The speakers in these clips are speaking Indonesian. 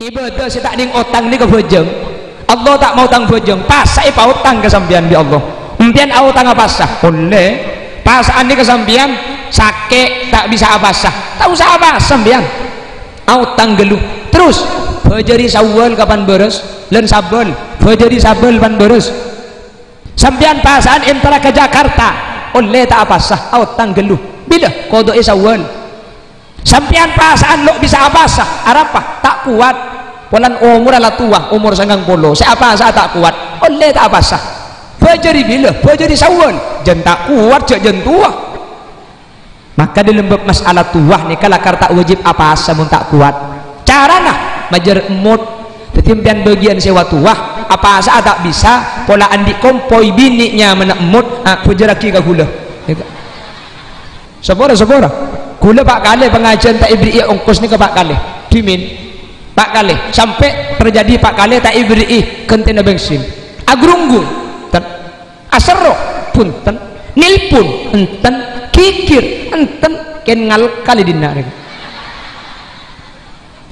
ibadah saya tak ding otang ni ke bojeng Allah tak mau tang bojeng pasai pa utang ke sampean bi Allah mpian au tang apasah boleh pasaan ni ke sampean sakit tak bisa apasah tak usah apa sampean au tang geluh terus bejari sawal kapan beres len sabel bejari sabel pan beres sampean pasaan intara ke Jakarta oleh tak apasah au tang geluh bila kodok sawal sampean pasaan lo bisa apasah arapah tak kuat polan umur ala tua umur 90 saya apasah tak kuat oleh tak apasah bejari bila bejari sawal jen tak kuat jen tua maka di lembab masalah tua ni kalau tak wajib apasah mun tak kuat carana majar emut tetimpian bagian sewa tua apasah tak bisa pola andi kompoi biniknya menak emut pujaraki ke gula sepora gula pak kali pengajian tak ibri ongkos ni ke pak kali dimin pak kali sampai terjadi pak kali tak ibri kentena bensin agrunggung ten asero punten nilpun enten kikir enten kengal kali dinar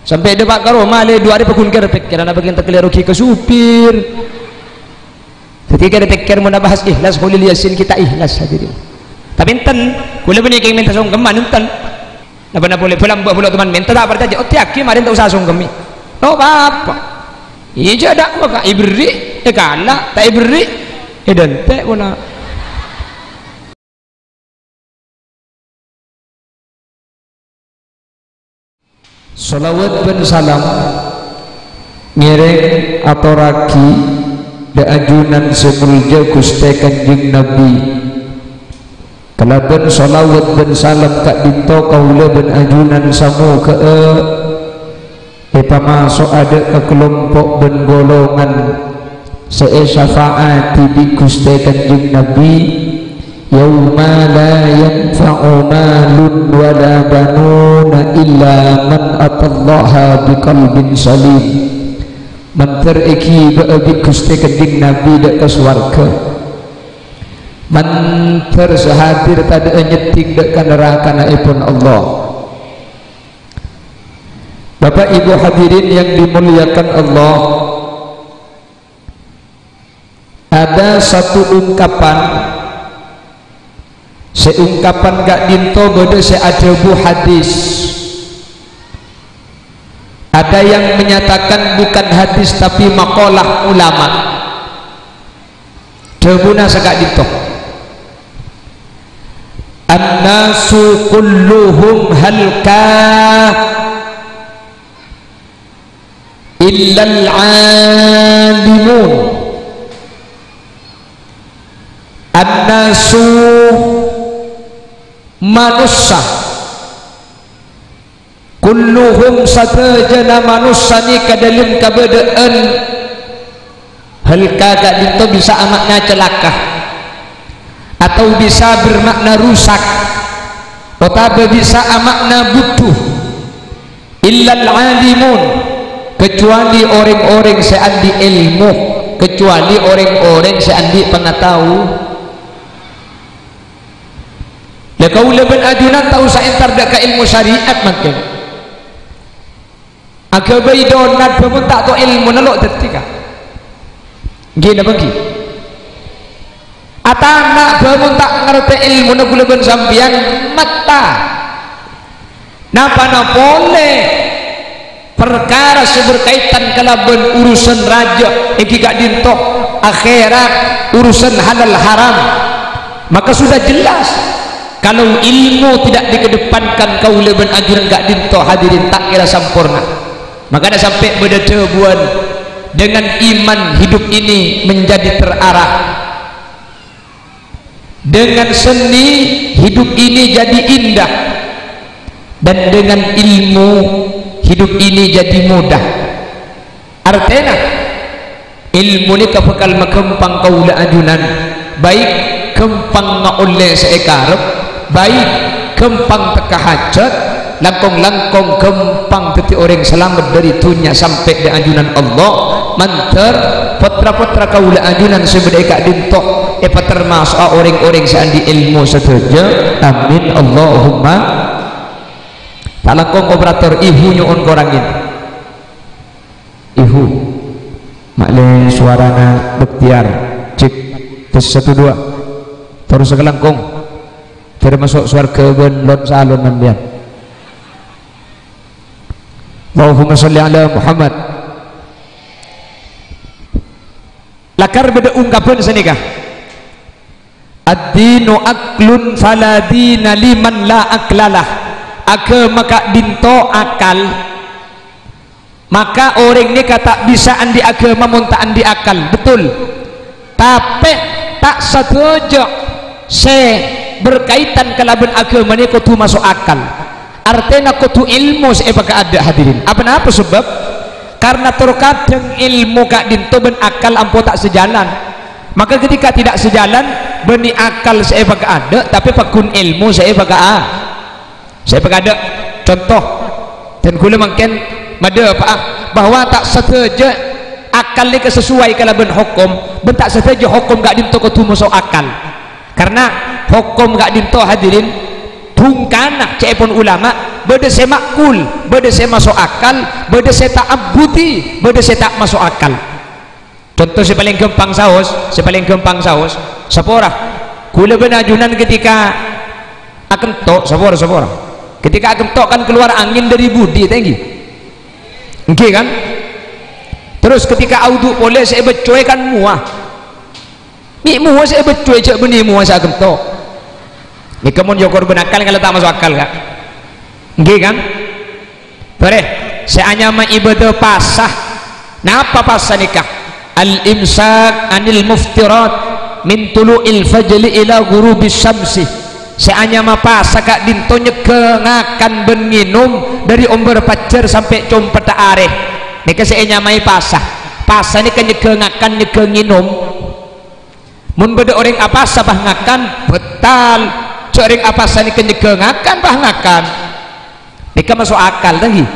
sampai ada pak karo male 2 hari pekun kira pikir anak bagian terkeliruki ke supir ketika detekir mau bahas ikhlas kulil yasin kita ikhlas hadirin tapi enten kula benih keng minta sungkeman enten napa boleh pulang buat pulau teman minta tak percaya oh tiap kemarin tak usah sungkemi oh apa iya ada maka ibri kala tak ibri dan tak puna salawat dan salam ngereng atau raki da ajunan semulja Gusti Kanjeng Nabi kalaban salawat dan salam kak dinto kaula dan ajunan samu ke masuk ada ke kelompok dan golongan syafaati di Gusti Kanjeng Nabi yauma la yanfa'u malun wala banuna illa man atallaha biqalbin salim man teriki ba'abi Gusti Kanjeng Nabi dak ke swarga man tersehadir tada nyeting dak ka neraka naipun Allah. Bapak Ibu hadirin yang dimuliakan Allah, ada satu ungkapan seungkapan gak dinto beda seajabu hadis. Ada yang menyatakan bukan hadis tapi maqalah ulama debuna segak dinto an-nasu kulluhum halka illal alimun an-nasu manusia kulluhum satajana manusia ni kadalim kabadaan halka gak dinto bisa makna celaka atau bisa bermakna rusak atau bisa makna butuh illal alimun kecuali orang-orang seandi ilmu kecuali orang-orang seandi pengetahu ya kau lebih ajunan tahu saya terdekat ilmu syariat makin agak bayi donat pun tak tahu ilmu nalok tertika gini bagi atanak pun tak ngerti ilmu nak lebih sampian mata napa boleh perkara berkaitan kalaban urusan raja yang gak dintok akhirat urusan halal haram maka sudah jelas kalau ilmu tidak dikedepankan kau leban ajuran gak dintok hadirin tak kira sempurna maka ada sampai berdebuan dengan iman hidup ini menjadi terarah dengan seni hidup ini jadi indah dan dengan ilmu hidup ini jadi mudah artinya ilmu ni kapakal makempang kaula ajunan baik kempang oleh seekarep baik kempang teka hajat langkong-langkong kempang teti orang selamat dari dunia sampai di ajunan Allah manter putra-putra kaula ajunan sebedeka dintok termasuk orang-orang seandi ilmu saja amin Allahumma talangkong operator ibunya on korangin ihu makle suarana bektiar cek tes 1 2 terus sekelangkung termasuk surga ben lon salon nambian. Allahumma sholli ala Muhammad. Lakar beda ungkapan senikah ad-dinu aklun fala dina liman la aklalah. Agama kak dinto akal, maka orang ini kata bisa andi agama munta andi akal, betul. Tapi tak setuju se berkaitan kelaban agama ini kudu masuk akal. Artinya kudu ilmu se baka ada hadirin. Apa sebab? Karena terkadang ilmu kak dinto ben akal ampo tak sejalan. Maka ketika tidak sejalan beni akal saya baka ada, tapi pakun ilmu saya baka saya ada contoh dan kula mungkin mada apa bahwa tak setuju akal ni sesuai kalaban hukum, ben tak setuju hukum gak dinto kudu masuk akal. Karena hukum gak dinto hadirin tungkana cepon ulama beda saya makul, beda saya masuk akal, beda saya tak abudi, beda saya tak masuk akal. Contoh saya paling gampang saus, sapora kula benajunan ketika akan tok sapora ketika akan tok kan keluar angin dari budi tinggi okay, kan terus ketika audu boleh saya becoy kan muah saya becoy cak benih muah saya akan tok ni kamu jokor benakal kalau tak masuk akal kan okay, kan boleh saya hanya ibadah pasah. Napa pasah nikah? Al-imsak anil muftirat min tulu'il fajli ila ghurubis syamsi. Seanya mapasa kak dinto nyekengakan ben minum dari omber pacar sampai compet areh. Nika seanya mai pasah ni kan nyekengakan nyekenginum. Mun beda orang apasa bah ngakan betal. Orang apasa ni kan nyekengakan bah ngakan. Nika masuk akal lagi.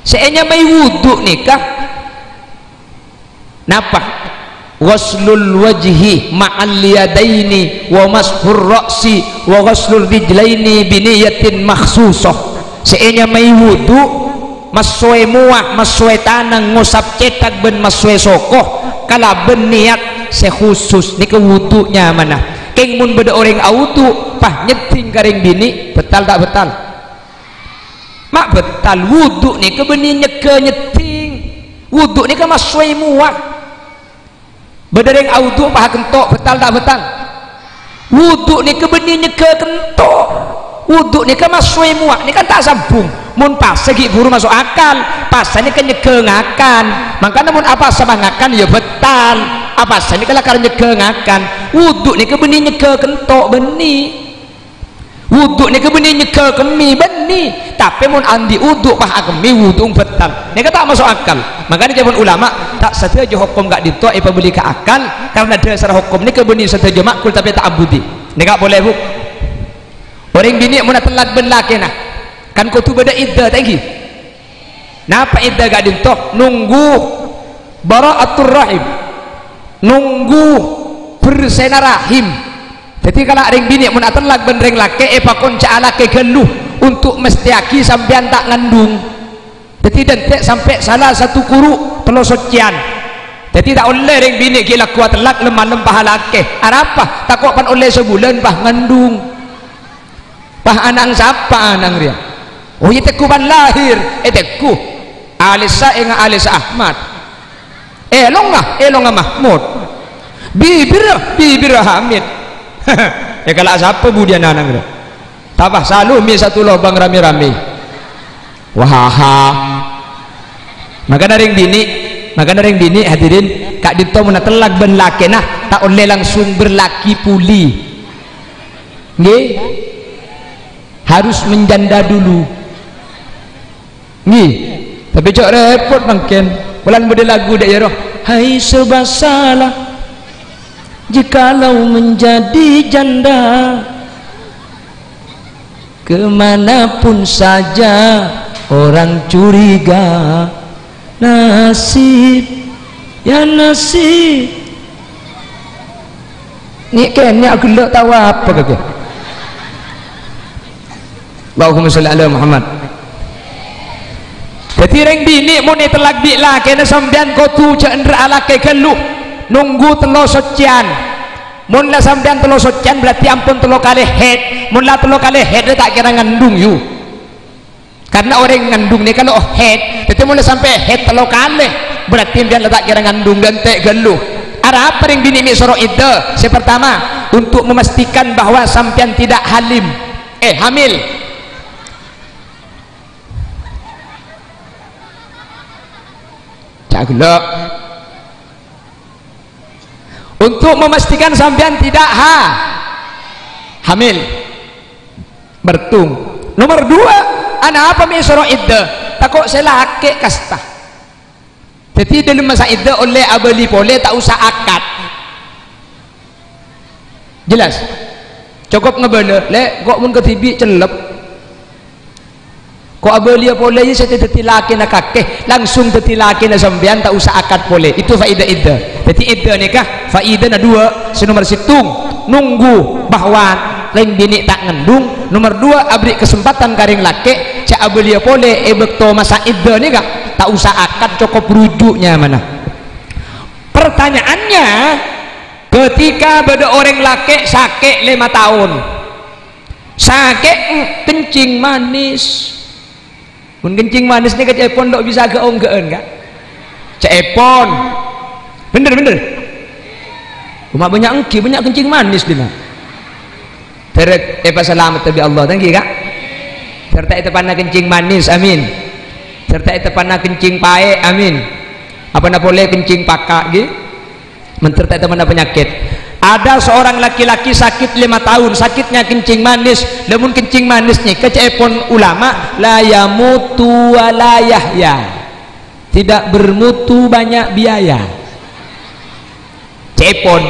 Seanya mai wudu nikah. Napa? Ghuslul wajhi ma'al yadaini wa mashur ra'si wa ghuslul rijlaini biniyatin makhsusah. Seenya mai wudu masue muah masue tanang ngusap cetak ben masue sokoh kala ben niat sekhusus ni ke wudunya mana keng mun beda orang audu pah nyeting garing bini betal tak betal mak betal wudu ni ke beni nyeke nyeting wudu ni ke masue muah bedereng audu pah kentok betal tak betal wudu ni ke benih nyeke kentok wudu ni ke masui muak ni kan tak sambung mun pas segi buru masuk akal pasanya kan nyeke ngakan makanya mun apa sama ngakan ya betal apa sani kalau karena nyeke ngakan wudu ni ke benih nyeke kentok benih wudu ni ke benih nyeke kemi benih tapi mun andi wudu pah kemi wudu betal ni tak masuk akal. Makanya jawaban ulama tak setuju hukum gak dito apabila ke akal karena dasar hukum ni ke benih setuju makul tapi tak abudi ni gak boleh bu. Orang bini mun telat ben laki nah kan kutu beda iddah tinggi. Napa iddah gak dito nunggu bara'atur rahim nunggu bersena rahim. Jadi kalau orang bini mun telat ben reng laki pakon ca'ala ke geluh untuk mestiaki sampean tak ngandung. Jadi dentek sampai salah satu kuru pelosocian. Jadi tak oleh ring bini gila kuat telak lemah lempah laki. Apa? Takut pan oleh sebulan bah ngandung. Bah anang siapa anang dia? Oh ya teku ban lahir. Teku. Alisa enga Alisa Ahmad. Elong Mahmud. Bibir Hamid. Ya kalau siapa budian anang dia? Tabah salumi satu lubang rame-rame. Wahaha maka naring bini hadirin kak dito muna telag ben laki nah tak oleh langsung berlaki puli nggih harus menjanda dulu nggih tapi cok repot mungkin bulan beda lagu dek ya roh hai serba salah jikalau menjadi janda kemanapun saja orang curiga nasib ya nasib ni kayaknya aku tak tahu apa kata Allahumma sholli ala Muhammad. Jadi ring bini muni telak bik lah kena sampean kotu cendera laki geluh nunggu telo socian. Mun la sampean telo socian berarti ampun telo kali head. Mun la telo kali head dia tak kira ngandung you. Karena orang ngandung ni kalau head, jadi mulai sampai head telo kali berarti dia tak kira ngandung dan tak geluh. Ada apa ring bini mi soro iddah? Pertama untuk memastikan bahwa sampean tidak hamil. Caglok. Untuk memastikan sampean tidak hamil. Bertung. Nomor 2, ana apa mi soro iddah? Takut selake kasta. Jadi dalam masa iddah oleh abali boleh tak usah akad. Jelas? Cukup ngebala, le kok mun ketibi celep. Kok abali boleh je saya teti laki nak kakek, langsung teti laki nak sampean tak usah akad boleh. Itu faedah iddah. Jadi iddah nikah faedah 2, nomor 1 nunggu bahwa lain bini tak ngandung. Nomor 2 abri kesempatan karing laki cak abali boleh bekto masa iddah nikah tak usah akad, cukup rujuknya mana. Pertanyaannya, ketika beda orang laki sakit 5 tahun, sakit kencing manis. Mun kencing manis ni ke cepon tak bisa keonggean kak? Cepon, bener. Cuma banyak kencing manis dia. Terus selamat tabi Allah tangki kak. Serta itu panah kencing manis, amin. Serta itu panah kencing pae, amin. Apa nak boleh kencing pakak gitu? Menterta itu mana penyakit. Ada seorang laki-laki sakit 5 tahun, sakitnya kencing manis. Namun kencing manisnya kecepon ulama la yamutu wa la yahya, tidak bermutu banyak biaya. Cepon.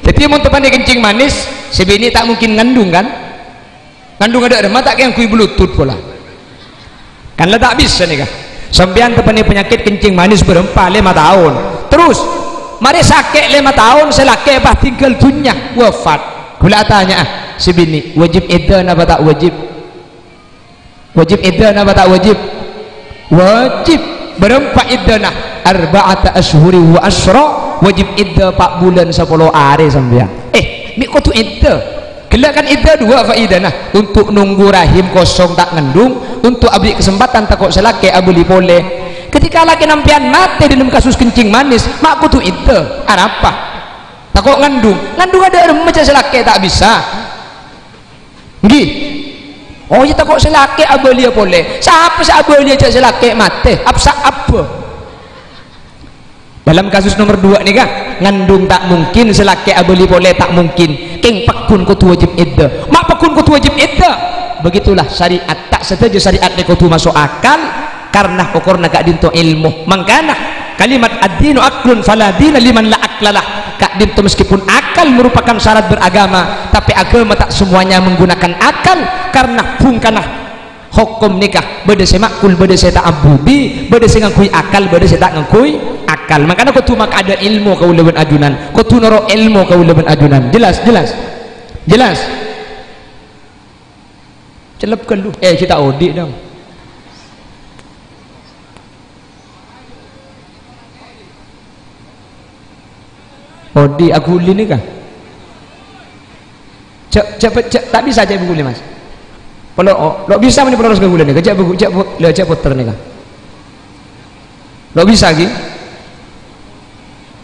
Jadi mun tepane kencing manis sebini tak mungkin ngandung kan? Ngandung ada remah tak yang kui bluetooth pula. Kan lah tak bisa nih kah? Sampean tepane penyakit kencing manis berempat 5 tahun. Terus mari sakit 5 tahun selaki bah tinggal dunia wafat. Gula tanya si bini wajib iddah apa tak wajib? Wajib iddah apa tak wajib? Wajib. Berempat iddah nah 4 ashhuri wa asyra, wajib iddah 4 bulan 10 hari sampean. Mik kau tu iddah. Gelakan iddah 2 faedah nah, untuk nunggu rahim kosong tak ngandung, untuk abdi kesempatan takut selaki abuli boleh. Ketika laki nampian mati dalam kasus kencing manis, mak kutu itu apa? Takut ngandung ada macam selaki tak bisa. Gih. Oh ya takut selaki abalia boleh. Siapa sih abalia cak selaki mati? Apa? Dalam kasus nomor 2 nih kah? Ngandung tak mungkin, selaki abali boleh tak mungkin. King pakun kutu wajib iddah. Mak pakun kutu wajib iddah. Begitulah syariat. Tak setuju syariat ni kutu masuk akal. Karena kokorna kak dinto ilmu. Mangkana kalimat ad-dinu aklun fala dina liman la aklalah. Kak dinto meskipun akal merupakan syarat beragama, tapi agama tak semuanya menggunakan akal. Karena bungkanah hukum nikah beda saya makul, beda saya tak abudi, beda saya ngakui akal, beda saya tak ngakui akal. Makanya kau tu mak ada ilmu kau leban ajunan, kau tu noro ilmu kau leban ajunan. Jelas celepkan lu kita audit dong. Odi aku uli ni kah? Cek tak bisa cek beguli mas. Kalau lo bisa mana penerus beguli ni? Cek puter ni kah? Lo bisa lagi?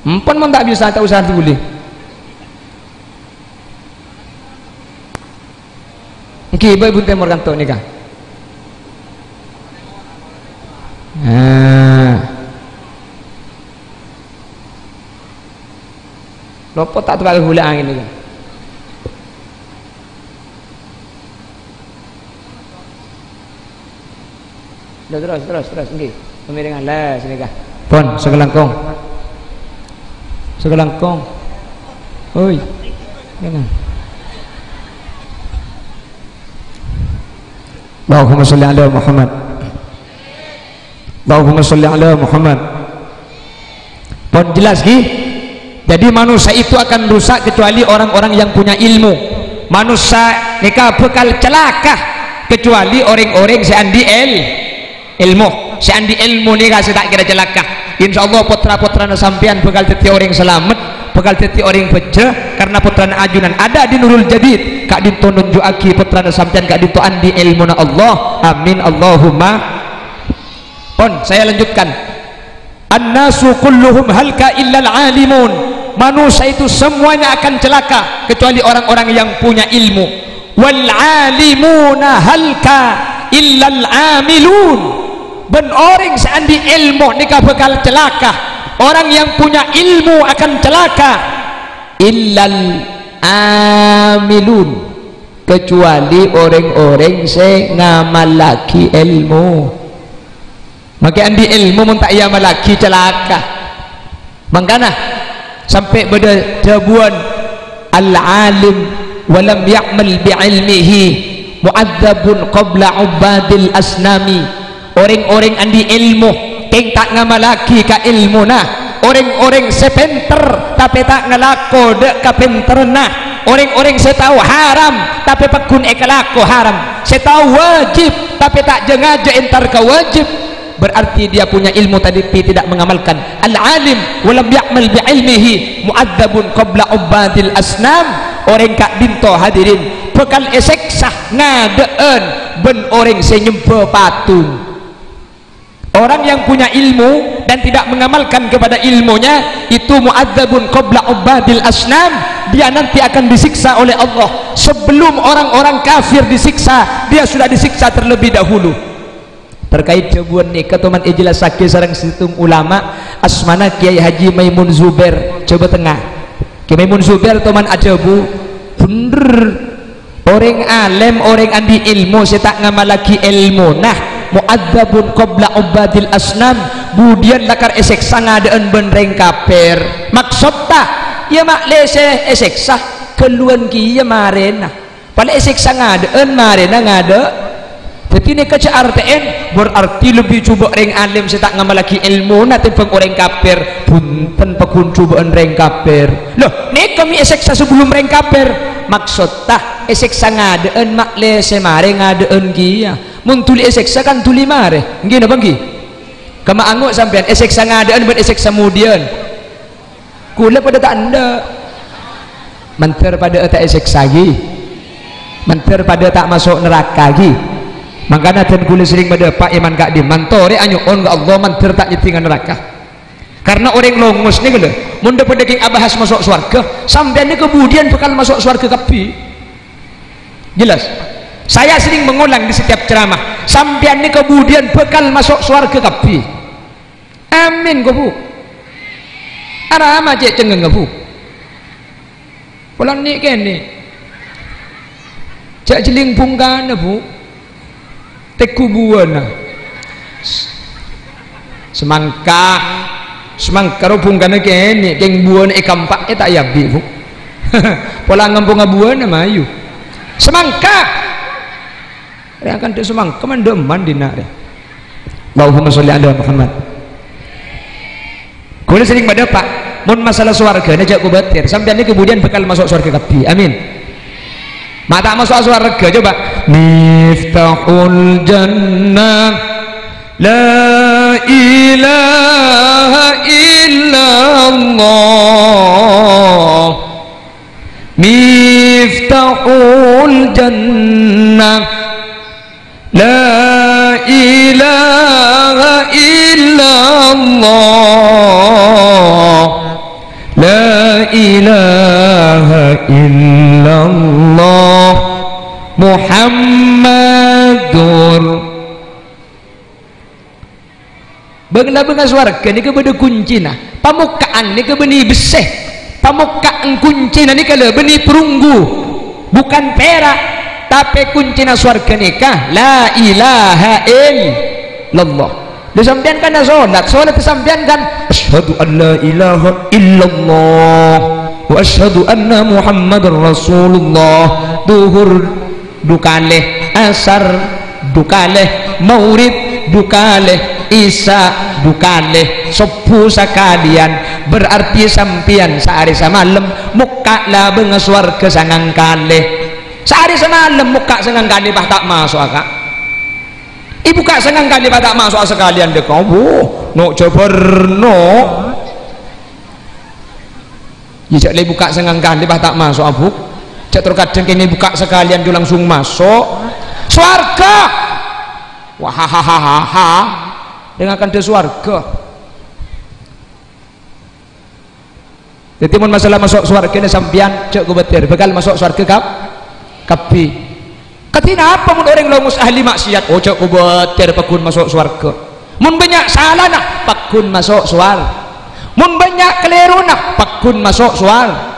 Empan man tak bisa, tak usah diguli. Iki ibu bunte morganto ni kah? Lopot tak terpakai gula angin ni. Terus nggih. Pemiringan lah sini kah. Pon segelangkong. Oi. Jangan. Allahumma shalli ala Muhammad. Allahumma shalli ala Muhammad. Pon jelas ki? Jadi manusia itu akan rusak kecuali orang-orang yang punya ilmu. Manusia nikah bakal celaka kecuali orang-orang seandi ilmu. seandi ilmu ni kasih tak kira celaka. Insyaallah putra-putra sampean bakal dadi orang selamat, bakal dadi orang bejo karena putra ajunan ada di Nurul Jadid. Kak dinto nunjukake putra sampean kak dinto andi ilmu na Allah. Amin Allahumma. Pon saya lanjutkan. An-nasu kulluhum halka illal alimun. Manusia itu semuanya akan celaka kecuali orang-orang yang punya ilmu. Wal alimuna halka illal amilun. Ben orang seandi ilmu nikah bakal celaka. Orang yang punya ilmu akan celaka. Illal amilun, kecuali orang-orang se ngamalaki ilmu. Maka andi ilmu mun tak ia malaki celaka. Mangkana sampai pada jabuan al-alim walam ya'mal bi'ilmihi mu'adzabun qabla ubadil asnami. Orang-orang andi ilmu keng tak ngamalaki ka ilmu nah, orang-orang sepenter tapi tak ngalako dek ka penter nah, orang-orang setahu haram tapi pekun ekalako haram, setahu wajib tapi tak jengaja entar ka wajib, berarti dia punya ilmu tadi tidak mengamalkan. Al-alim walam ya'mal bi'ilmihi mu'adzabun qabla ubadil asnam. Orang kak dinto hadirin bekal eseksah ngadeen ben orang senyembah patung. Orang yang punya ilmu dan tidak mengamalkan kepada ilmunya itu mu'adzabun qabla ubadil asnam. Dia nanti akan disiksa oleh Allah sebelum orang-orang kafir disiksa, dia sudah disiksa terlebih dahulu. Terkait jawaban nikah teman ijelas sakit sareng situng ulama asmana Kiai Haji Maimun Zubair Jawa Tengah. Kiai Maimun Zubair teman ajabu bener orang alim orang andi ilmu saya tak ngamalaki ilmu nah mu'adzabun qabla ubadil asnam. Budian lakar eseksa ngadaan benreng kaper maksudnya ya mak lese eseksa keluan kia marena pada eseksa ngadaan marena ngada. Jadi ini kaca artiin berarti lebih coba orang alim saya tak ngamalaki ilmu nanti peng orang kaper punten pekun cobaan reng kaper loh ini kami eseksa sebelum reng kaper maksudnya eseksa ngadaan mak lese mare ngadaan kia muntuli eseksa kan tuli mare gini bangki kama angguk sampean eseksa ngadaan buat eseksa kemudian kula pada tak anda menter pada tak eseksa lagi menter pada tak masuk neraka lagi. Makanya dan kula sering pada Pak Iman Kak Dim mantore anyuon ke Allah menter tak nyetingan neraka karena orang longos ni kala mun pada king abahas masuk surga sampean ni kemudian bakal masuk surga kapi jelas. Saya sering mengulang di setiap ceramah sampean ni kemudian bakal masuk surga kapi amin kau bu arama cek cenggeng kau bu pulang ni kene cek jeling pungkana bu tekubuana semangka rupung kana kene keng buana ikampak tak yabi bu pola ngampung buana mayu semangka ya kan tu semangka mandeman dina Allahumma sholli ala Muhammad. Kula sering pada Pak mun masalah swarga ni jak kubatir sampean ni kemudian bakal masuk surga kabeh amin. Mata masuk surga coba miftahul jannah la ilaha illallah miftahul jannah la ilaha illallah la ilaha illallah Muhammadur bengna-bengna swarga ni kepada kunci nah pamukaan ni ke benih beseh pamukaan kunci nah ni kala benih perunggu bukan perak tapi kunci nah swarga nikah la ilaha illallah. Disampian kan solat disampian kan asyhadu an la ilaha illallah wa asyhadu anna muhammadar rasulullah duhur dukaleh asar dukaleh maurid dukaleh isa dukaleh sepuh sakalian berarti sampian sehari semalam muka lah bengeswar ke sangang kaleh sehari semalam muka sangang kaleh bah tak masuk akak ibu kak sengang kali pada masuk sekalian dek kamu no jabarno ya cak le buka sengang kali pada masuk abu cak terkadang kini buka sekalian dia langsung masuk swarga wahahaha dengarkan dia swarga. Jadi mun masalah masuk swarga ni sampean cak kubetir bakal masuk swarga kapi ketina apa mun orang longus ahli maksiat oh cak kubetir pakun masuk swarga mun banyak salah nak pakun masuk swarga mun banyak keliru nak pakun masuk swarga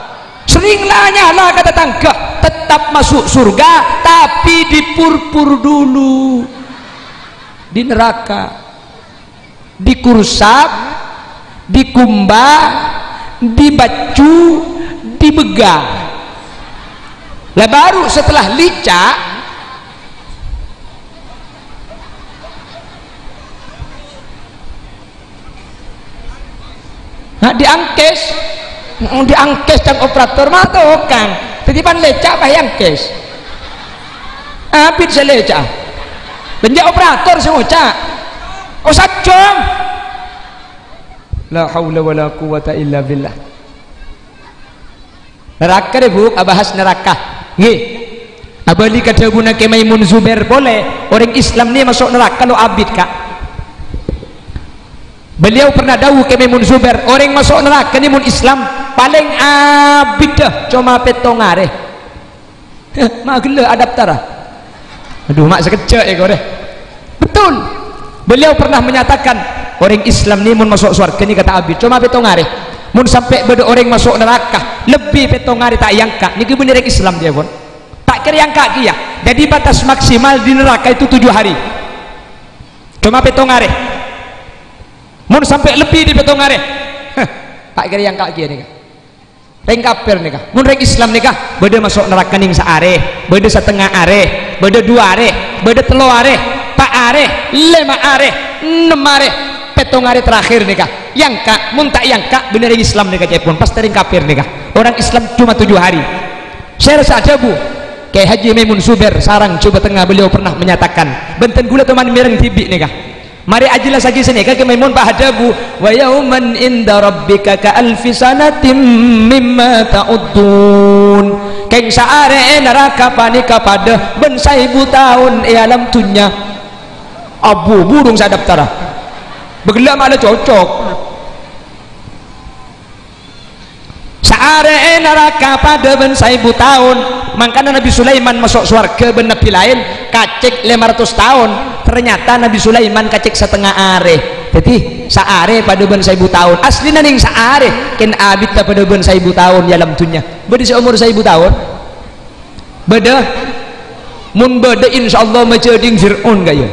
seringlah nyala kata tangga tetap masuk surga tapi dipurpur dulu di neraka dikursap dikumbah dibacu dibegal lah baru setelah licak nah diangkes dan operator mah kan titipan lecak apa yang kes habis saya lecak benjak operator semua cak oh sajam la haula wala quwata illa billah neraka deh bu bahas neraka nggih abali kata guna ke Maimun Zubair boleh orang Islam ni masuk neraka lo abid kak beliau pernah dawuh ke Maimun Zubair orang masuk neraka ni mun Islam paling abid dah cuma petongare mak gila adaptara aduh mak sekejap ya kau deh betul beliau pernah menyatakan orang Islam ni mun masuk surga ni kata abid cuma petongare mun sampai beda orang masuk neraka lebih petongare tak yangka ni bener Islam dia pun tak kira yangka dia jadi batas maksimal di neraka itu 7 hari cuma petongare mun sampai lebih di petongare tak kira yangka dia ni reng kafir nih kah mun reng Islam nih kah beda masuk neraka ning saare beda setengah are beda 2 are beda 3 are 4 are 5 are 6 are petong are terakhir nih kah yangka mun tak yangka bener reng Islam nih kah pun pasti reng kafir nih kah orang Islam cuma 7 hari share saja bu kayak Haji Maimun Zubair sarang coba tengah beliau pernah menyatakan benten gula teman mireng tibi nih kah mari ajilah lagi sini kaki Maimun Pak Hadabu wa yauman inda rabbika ka alfi sanatim mimma ta'udun keng saare neraka panika pada ben 1000 tahun alam dunya abu burung sadap tara begelak malah cocok saare neraka pada ben 1000 tahun makanya Nabi Sulaiman masuk surga ben nabi lain kacik 500 tahun ternyata Nabi Sulaiman kacik setengah are jadi saare pada ben 1000 tahun asli ning saare ken abid pada ben 1000 tahun dalam dunia beda seumur 1000 tahun beda mun beda insyaallah majading Fir'aun gaya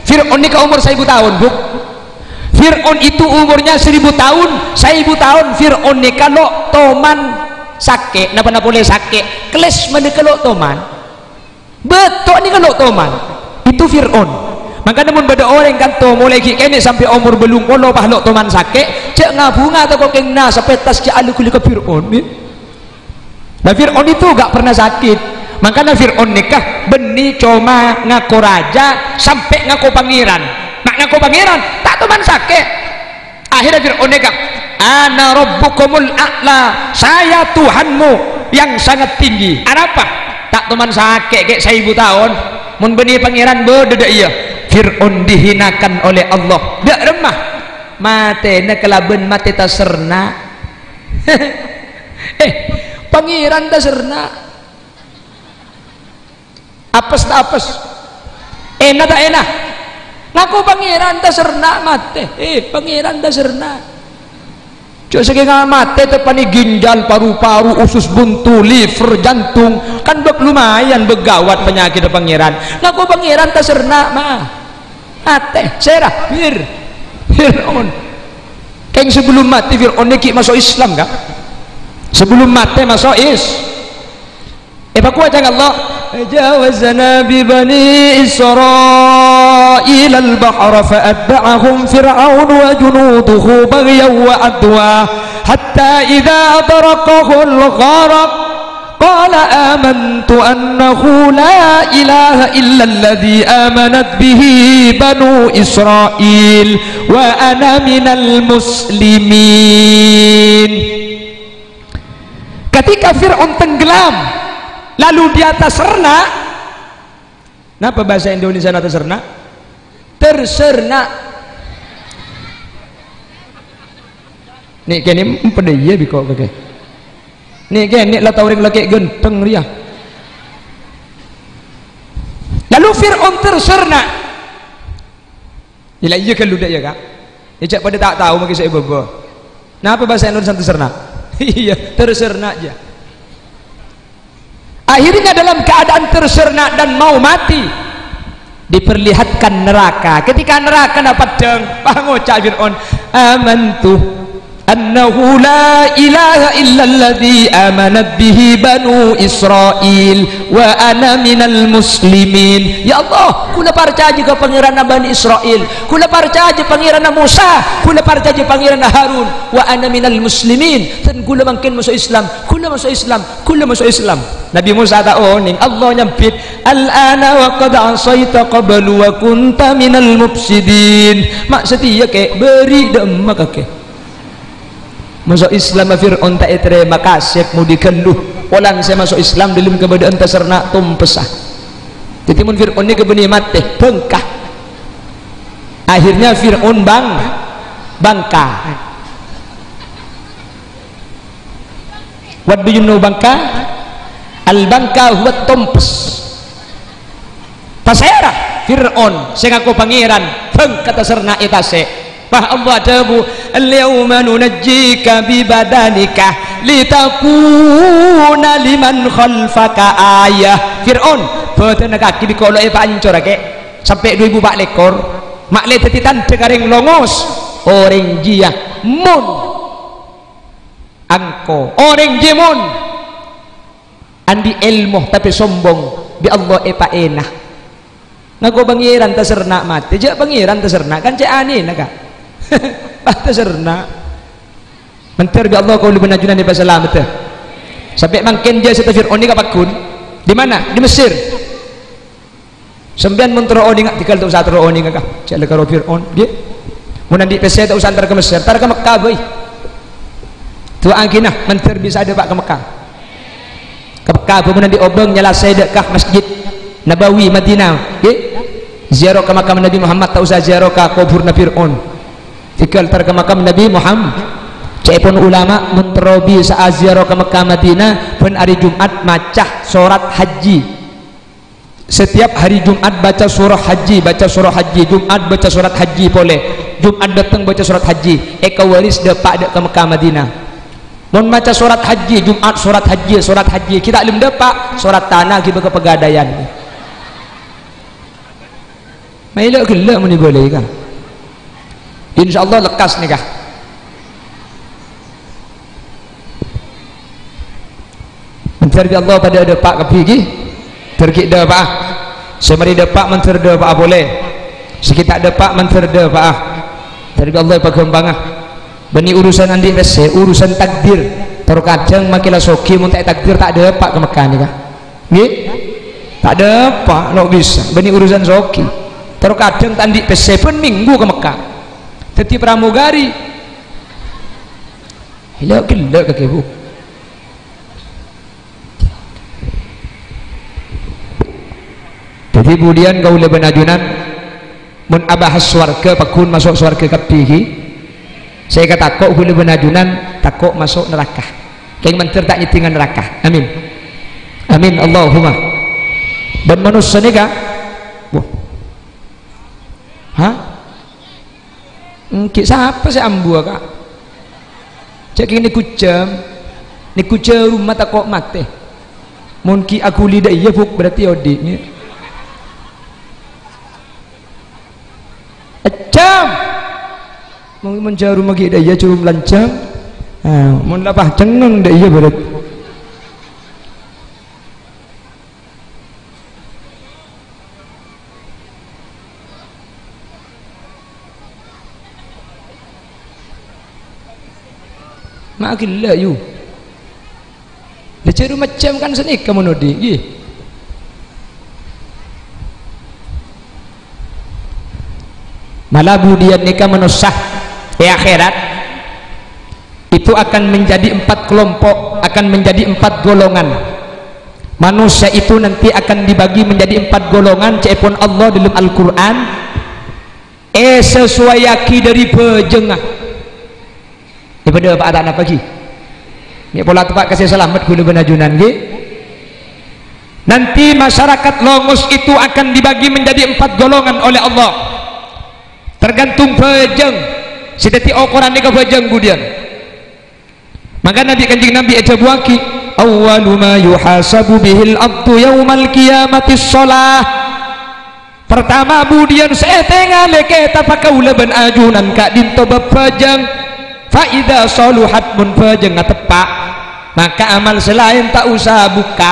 Fir'aun ni ke umur 1000 tahun bu Fir'aun itu umurnya 1000 tahun 1000 tahun Fir'aun ni kalau toman sakit napa boleh sakit keles mana kalau toman betul ni kalau toman itu Fir'aun makanya mun beda orang kan to mulai kini sampai umur belum kalau pahlok toman sakit cek ngabunga atau kok kena sampai tas ke alu kulit ke Fir'aun nah Fir'aun itu gak pernah sakit makanya Fir'aun nikah beni cuma ngaku raja sampai ngaku pangeran nak ngaku pangeran tak toman sakit akhirnya Fir'aun nikah ana rabbukumul a'la saya Tuhanmu yang sangat tinggi apa tak teman sakit kayak 1000 tahun mun beni pangeran beda iya Fir'aun dihinakan oleh Allah dak remah mate na kelaben mate taserna pangeran taserna apes tak apes enak tak enak ngaku pangeran taserna mate pangeran taserna cok sekian mati tepani ginjal paru-paru usus buntu liver jantung kan lumayan begawat penyakit pangeran ngaku pangeran taserna mah mati serah Fir'aun keng sebelum mati Fir'aun ini masuk Islam kan sebelum mati masuk Baku aja Allah jawazna bi bani Israil al-bahr fa'atba'ahum fir'aun wa junuduhu baghyan wa adwa hatta idza adrakahu al-gharq qala amantu annahu la ilaha illalladzi amanat bihi banu Israil wa ana minal muslimin. Ketika Fir'aun tenggelam lalu di atas tersernak, kenapa bahasa Indonesia tersernak? Tersernak. Nih kene pada iya biko keke. Nih kene lah tauring laki genteng dia. Lalu Fir'aun tersernak. Iya kan ludah ya kak. Ijak pada tak tahu mungkin saya bobo. Kenapa bahasa Indonesia tersernak? Iya tersernak aja. Akhirnya dalam keadaan tersernak dan mau mati diperlihatkan neraka. Ketika neraka dapat deng, pengucap Fir'aun, amantu annahu la ilaha illalladzi amanat bihi banu Israil wa ana minal muslimin. Ya Allah, kula percaya ke pangeran Bani Israil, kula percaya pangeran Musa, kula percaya pangeran Harun, wa ana minal muslimin, dan kula mungkin masuk Islam, kula masuk Islam, kula masuk Islam. Nabi Musa tak oning, Allah nyampit, al-ana wa qad asaita qablu wa kunta minal mufsidin. Maksudnya ke beri demak ke masuk Islam. Fir'aun tak terima kasih mau dikeluh walang saya masuk Islam dalam keadaan tersernak tumpesah. Jadi mun Fir'aun ni kebeni mati bengkah. Akhirnya Fir'aun bangka. What do you know bangka? Al bangka huwa tumpes. Pasera Fir'aun saya ngaku pangeran bengkah tersernak itase. Bah Allah dabu al-yawma nunajjika bi badanika litakuna liman khalfaka ayah. Fir'aun badan kaki dikolo e pancor ke sampai 2000 bak lekor mak le teti tante garing longos orang jia mun angko orang jimun andi ilmu tapi sombong bi Allah e pa enah ngago pangeran tersernak mati jak pangeran tersernak kan cek aneh nak Bahasa serna mentir bi Allah kau lebih najunan di bahasa Islam betul. Sampai makin dia serta Fir'aun ni kapakun di mana? Di Mesir. Sembilan mentero oni ngak tikal tu usah tero oni ngak. Cak lekaro Fir'aun dia. Mun andi pese tu usah antar ke Mesir, tar ke Mekah boy. Tu angkinah mentir bisa ada pak ke Mekah. Ke Mekah mun andi obeng nyelasai dekat Masjid Nabawi Madinah. Ziarah ke makam Nabi Muhammad tak usah ziarah ke kubur Nabi Fir'aun. Fikal tar ke makam Nabi Muhammad. Cepon ulama menterobi saat ziarah ke Mekah Madinah pun hari Jumat macah surat haji. Setiap hari Jumat baca surah haji, Jumat baca surat haji boleh. Jumat datang baca surat haji. Eka waris dapat dek ke Mekah Madinah. Mun baca surat haji, Jumat surat haji. Kita belum dapat surat tanah kita ke pegadaian. Mailak gelak muni boleh kan? InsyaAllah lekas nikah. Mencari Allah pada depak kepigi, terkik depak. Semari depak menteri depak boleh. Sekitar depak menteri depak. Dari Allah perkembangan. Bani urusan andi rese, urusan takdir. Terkadang makilah soki muntai takdir tak depak ke Mekah nikah. Nggih? Tak depak, no bisa. Bani urusan soki. Terkadang tandi pese pun minggu ke Mekah. Teti pramugari hilak gelak ke ibu. Jadi kemudian kau lebih najunan mun abahas swarga pakun masuk swarga kapihi. Saya kata kok boleh benajunan takut masuk neraka. Kayak mentir tak nyetingan neraka. Amin. Amin Allahumma. Dan manusia ni kah? Hah? Siapa sih ambu kak? Cek ini kucam rumah tak kok mati. Mungkin aku lidah iya buk berarti odi ni. Acam. Mungkin mencari rumah kita iya curum lancang. Mun lapah cengeng dah iya berarti. Makin lah you. ceru macam kan senika menudi nggih. Malah budian nikah menusah akhirat itu akan menjadi 4 kelompok, akan menjadi 4 golongan. Manusia itu nanti akan dibagi menjadi 4 golongan cepon Allah dalam Al-Quran sesuai yaki dari bejengah daripada Pak anak pagi ini pola tempat kasih selamat guna benajunan nggih. Nanti masyarakat Longus itu akan dibagi menjadi 4 golongan oleh Allah tergantung bejeng sedeti ukuran ni ke bejeng kemudian. Maka Nabi Kanjeng Nabi aja buaki awwalu ma yuhasabu bihil abdu yaumal qiyamati shalah. Pertama budian saya tengah leke tapakaula ban ajunan kak dinto bepejeng fa idza saluhat mun pejeng tepak maka amal selain tak usah buka.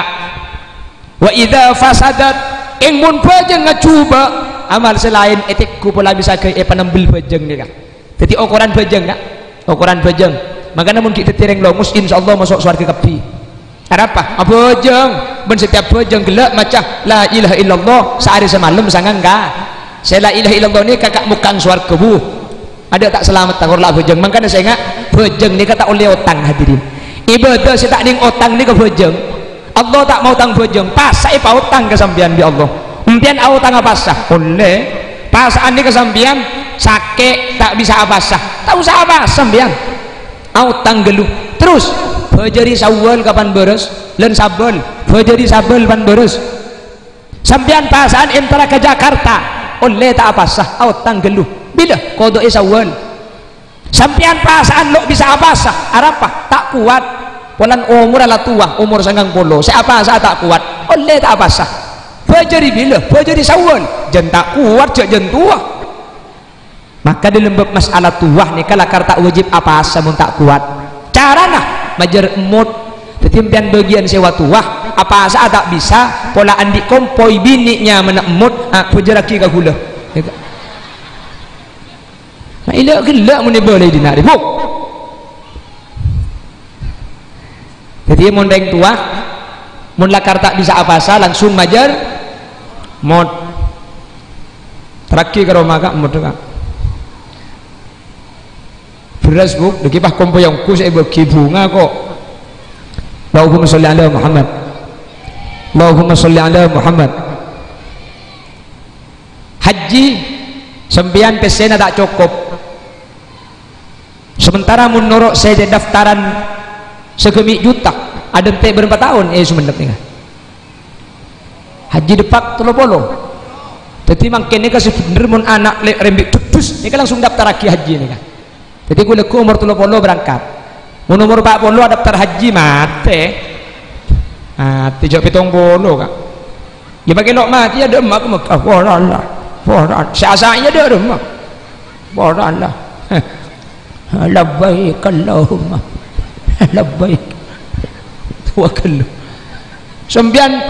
Wa idza fasadat ing mun pejeng ngacuba amal selain etikku pula bisa ke penambil pejeng ni kak. Jadi ukuran pejeng kak, ukuran pejeng. Maka namun kita tireng Longus insyaallah masuk surga kepi. Apa? Bejeng ben setiap bejeng gelak macam la ilaha illallah sehari semalam sangat enggak. Saya la ilaha illallah ni kakak mukang surga bu. Ada tak selamat tak lah bejeng. Makanya saya ingat bejeng ni kata oleh otang hadirin. Ibadah saya tak ning otang ni ke bejeng. Allah tak mau tang bejeng. Pas saya pa otang ke sampean bi Allah. Mungkin au tang apa sah. Oleh pasaan ni ke sampean sakit tak bisa apa sah. Tak usah apa sampean. Au tang geluh. Terus Fajari Sawal kapan beres len sabel Fajari sabel pan beres sampean pasaan entara ke Jakarta oleh tak apa sah au tanggeluh bila kodoi Sawal sampean pasaan lo bisa apa sah arapa tak kuat polan umur ala tua umur 90 saya apa sah tak kuat oleh tak apa sah Fajari bila Fajari Sawal jen tak kuat jen tua maka dalam bab masalah tua ni kalau tak wajib apa sah mun tak kuat carana majar emut tetimpian bagian sewa tuah apa saat tak bisa pola andi kompoi biniknya menak emut pujaraki ke gula nah ilak gelak muni boleh dinari buk jadi mondeng tuah mun lakar tak bisa apa sa langsung majar mod terakhir ke rumah kak mod kak beras bu, dekipah kompo yang ku saya bagi bunga kok. Allahumma sholli ala Muhammad. Allahumma sholli ala Muhammad. Haji sembian pesena tak cukup. Sementara menurut saya daftaran segemi juta, ada ente berapa tahun? Sumenep nih. Haji depak 30. Jadi makin ni kasih bener mun anak rembik tudus, ni kan langsung daftar lagi haji ni kan. Jadi gue leku umur 30 berangkat umur 40 daftar haji mati jauh pitong bolo kak ya bagi lok mati ada emak Mekah warallah syasanya ada emak warallah labbaik Allahumma labbaik tawakkal sembian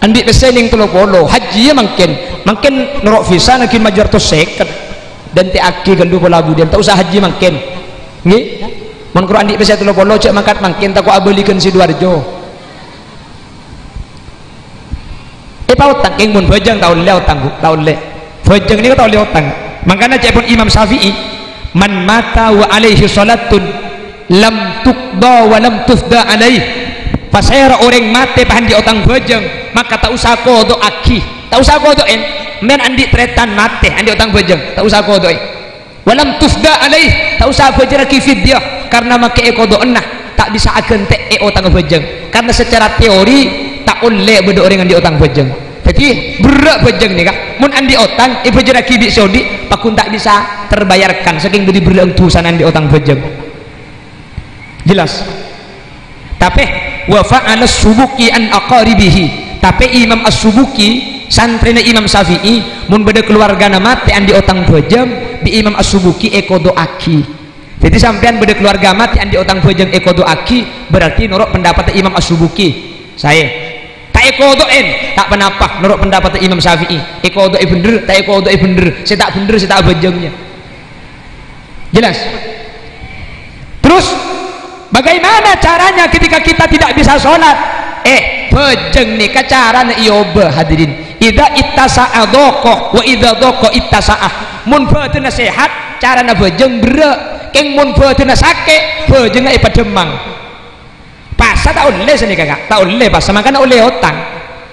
andi pesening 30 haji ya makin nuruk visa nakin majar to seket dan tiaki gelu pola budian tak usah haji makin nggih mun Quran di pesa 30 cek mangkat makin tak ko abelikan Sidoarjo paut tangking mun bejeng taun le utang taun le bejeng ni ko taun le utang makanya cek pun Imam Syafi'i man mata wa alaihi salatun lam tuqda wa lam tufda alaihi pasera orang mati pahan di utang bejeng maka tak usah kodok aki tak usah kodokin men andi tretan mate andi utang bejeng tak usah kodoi walam tufda alaih tak usah bejraki fidyah karena make kodok enah tak bisa akan te utang bejeng karena secara teori tak oleh bedo orang andi utang bejeng jadi berak bejeng nih kak mun andi utang bejraki di Saudi pakun tak bisa terbayarkan saking beri berak tusan andi utang bejeng jelas tapi wa fa'ala subuki an aqaribihi tapi Imam As-Subuki santrina Imam Syafi'i mun beda keluarga nama mati andi otang bejeng di Imam As-Subuki ekodo aki jadi sampean beda keluarga mati andi otang bejeng ekodo aki berarti nurut pendapat Imam As-Subuki saya tak ekodoin tak penapa nurut pendapat Imam Syafi'i ekodo bener tak ekodo bener saya tak bejengnya jelas terus Bagaimana caranya ketika kita tidak bisa sholat? Bejeng nih caranya iyoba hadirin. Idza ittasa'a dhaqah wa idza dhaqa ittasa'ah. Mun bateuna sehat carana bejeng brek, keng mun bateuna sakit bejeng pademang. Pasa tak oleh sini kakak, tak oleh pasa makanya oleh hutang.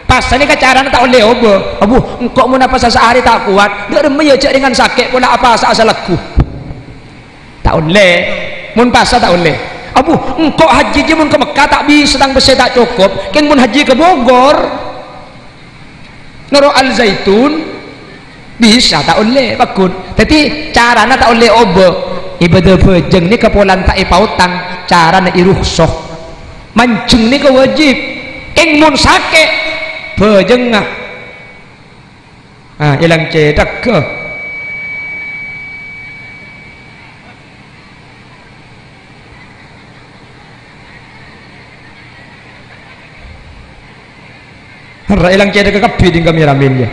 Pasa ni carana tak oleh obo. Abu engkau mun apa sehari tak kuat, dak remeh ya dengan sakit pula apa asal laku. Tak oleh. Mun pasa tak oleh. Abu engkau haji je mun ke Mekah tak bisa sedang besi tak cukup, keng mun haji ke Bogor Nurul Al Zaitun bisa tak oleh bakun. Jadi carana tak oleh obo. Ibadah bejeng ni kepolan tak ipautang carana iruhsoh. Mancing ni ke wajib. Keng mun sakit bejeng ilang cedak ke ilang cedak ke kapi di kameramen ya.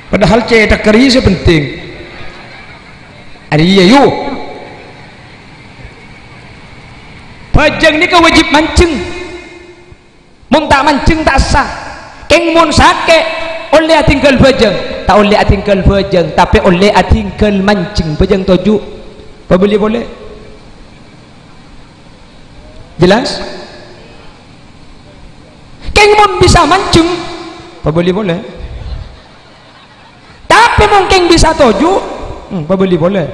Padahal cedak keris penting. Iya yuk. Bajang ni wajib mancing. Mun tak mancing tak sah. Keng mun sakit oleh tinggal bajang. Tak oleh tinggal bajang, tapi oleh tinggal mancing. Bajang toju. Apa boleh? Jelas? Keng mun bisa mancing. Apa boleh? Tapi mungkin bisa toju. Apa boleh?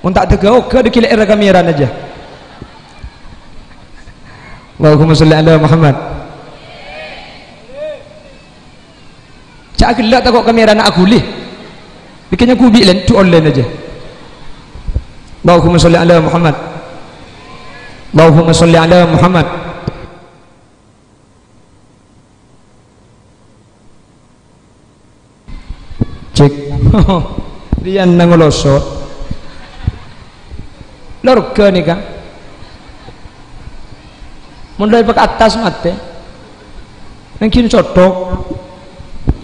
Mun tak tegau ke dikilai era kamera aja. Allahumma sholli ala Muhammad. Cak gelak tak kok kamera nak aku lih. Bikinnya kubik lentu online aja. Allahumma sholli ala Muhammad. Allahumma sholli ala Muhammad. Cek. Dia nangolosot. Lorga ni kan. Mulai pakai atas mate. Mungkin sotok.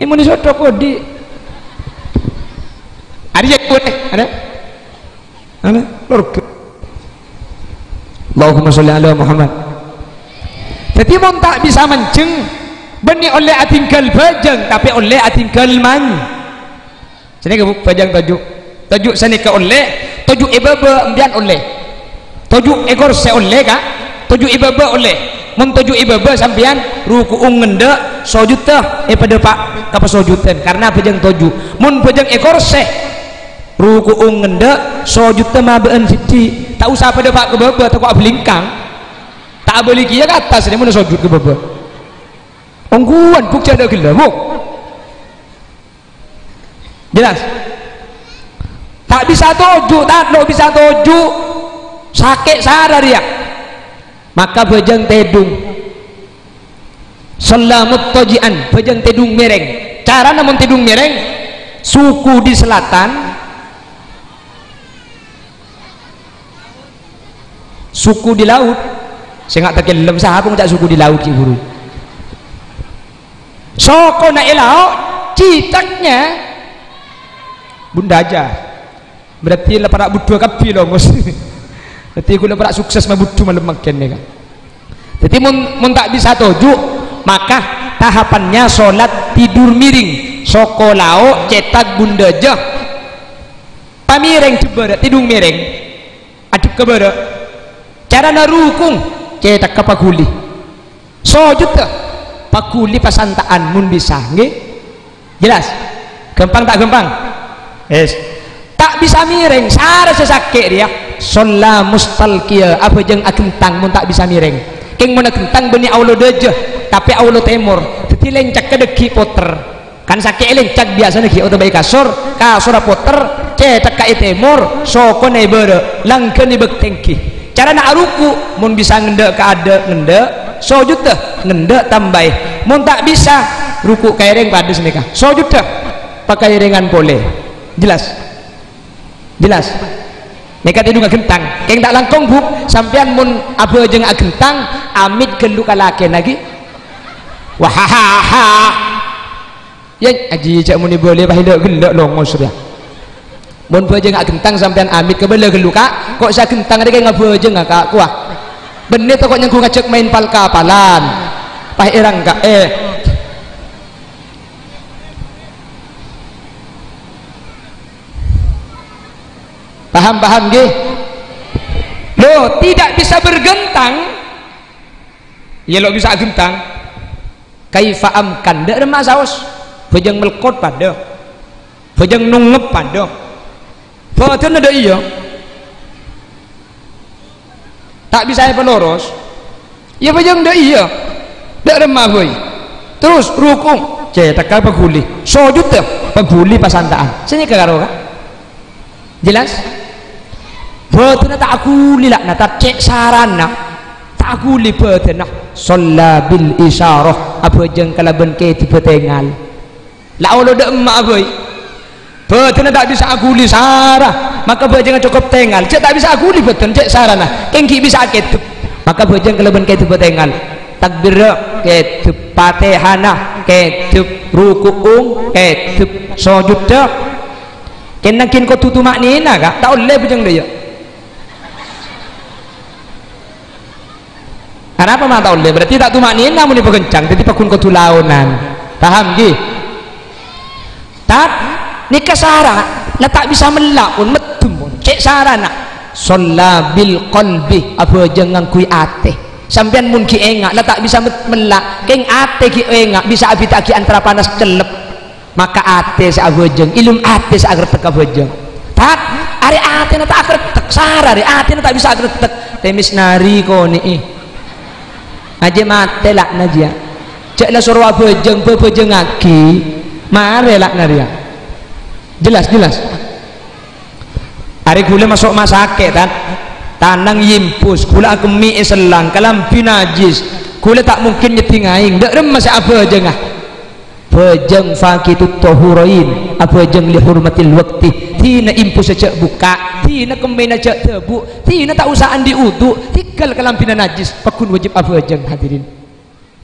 Ini sotok kok di. Ada yang boleh? Ada? Lorga. Allahumma sholli ala Muhammad. Jadi mun tak bisa mancing, beni oleh atinggal bajang, tapi oleh atinggal man. Sini ke bajang tajuk sini ke oleh, tajuk ibaba ambian oleh, tajuk ekor se oleh kak, tajuk ibaba oleh. Mun tajuk ibaba sambian ruku ngenda sujud tah pada pak kapa sujudan karena bajang tajuk. Mun bajang ekor se ruku ngenda sujud tah mabaan fiti. Tak usah pada pak ke baba tak kok belingkang. Tak boleh kia ke atas ni mun sujud ke baba. Ongguan buk ada gelabuk. Jelas? Tak bisa toju, tak bisa toju. Sakit sadar dia. Maka bejang tedung. Salamut tojian, bejang tedung mereng. Cara namun tedung mereng, suku di selatan, suku di laut. Saya nggak tahu lem sah pun tak suku di laut guru. Soko nak laut, citaknya bunda aja. Berarti lah para budu kapi loh mus. Berarti aku lah para sukses mabudu malam makan ni kan. Jadi mun tak bisa toju, maka tahapannya solat tidur miring. Soko lao cetak bunda aja. Pamireng coba tidur miring. Aduk ke bara. Cara narukung cetak ke pakuli. Sojud ke pakuli pasantaan mun bisa nggih. Jelas? Gampang tak gampang? Yes. Tak bisa miring, sara sesakit dia. Sholla mustalqiyah, apa jeng agentang mun tak bisa miring. Keng mun agentang beni aulo deje, tapi aulo temur. Dadi lencak ke degi poter. Kan sakit lencak biasa degi auto baik kasur poter, cetak ka temur, soko ne bere, langkeun ni bektengki. Cara nak ruku mun bisa ngendek ka ada ngendek, sujud teh ngendek tambah. Mun tak bisa ruku kaireng padas nika. Sujud teh pakai ringan boleh. Jelas mereka tidur gentang keng tak langkong buk sampean mun apa jeung agentang amit gelu kalake lagi wahaha ya aji cak muni boleh bahila gelak longos dia mun bejeng ak gentang sampean amit ke bela gelu kak kok saya gentang ada kayak bejeng kak kuah bener to kok nyengku ngajak main pal kapalan pah irang kak paham nggih lo tidak bisa bergentang ya lo bisa gentang kaifa amkan dak remah saus bejeng melkot pada bejeng nungep pada betul ada iya tak bisa peloros ya bejeng dak iya dak remah boy terus rukung cetak paguli sujud teh paguli pasantaan sini karo kak jelas betul tak akuli lah tak cek sarana tak akuli betul nah sholla bil isyarah apa jeng kalaban ke tipe tengal lah Allah dak emak boy betul tak bisa akuli sarah maka bejeng cukup tengal cek tak bisa akuli betul cek sarana kengki bisa ketep maka bejeng kalaban ke tipe tengal takbir ketep fatihana ketep ruku'ung ketep sujud dak kenakin kau tutu maknina kak tak boleh bejeng dia kenapa mah tak boleh berarti tak tu maknina muni pekencang jadi pakun kau tulaunan paham gi tak nikah syarat lah tak bisa melakun metum cek sarana sholla bil qalbi apa jangan kui ate sampean mun ki engak lah tak bisa melak keng ate ki engak bisa abi tak ki antara panas celep maka ate sa bejeng ilum ate sa agar teka bejeng tak ari ate na tak agar tek sara ari ate na tak bisa agar tek temis nari ko ni aja mate lak najia cek la suruh bejeng bejeng aki mare lak naria jelas ari gula masuk masake tan tanang yimpus gula kemi selang kalam binajis gula tak mungkin nyetingaing dak remas bejeng bejeng fakitut tahurain apa jeng li hurmatil waqti tina impu sejak buka tina kemena jak tebu tina tak usah andi udu tinggal kalampina najis pakun wajib apa jeng hadirin